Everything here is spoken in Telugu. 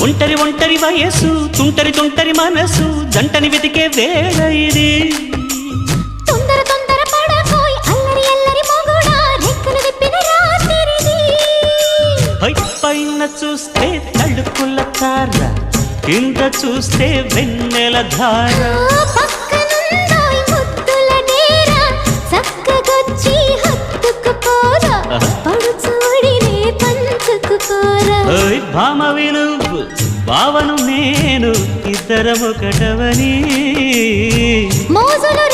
ఒంటరి ఒంటరి వయసు తుంటరి తుంటరి మనసు జంటని వెతికే వేళ ఇది తొందర తొందర పడకోయ్ అల్లరి అల్లరి మొగుడా రెక్కలు విప్పిన రాత్రిది పైన చూస్తే తళుకుల తార కింద చూస్తే వెన్నెల ధార పక్కనుందోయ్ ముద్దుల డేరా చక్కగొచ్చి హత్తుకుపోరా పడుచూడినే పంచుకుపోరా భామ విలువు భావను నేను ఇద్దరమొకటవని మోజులు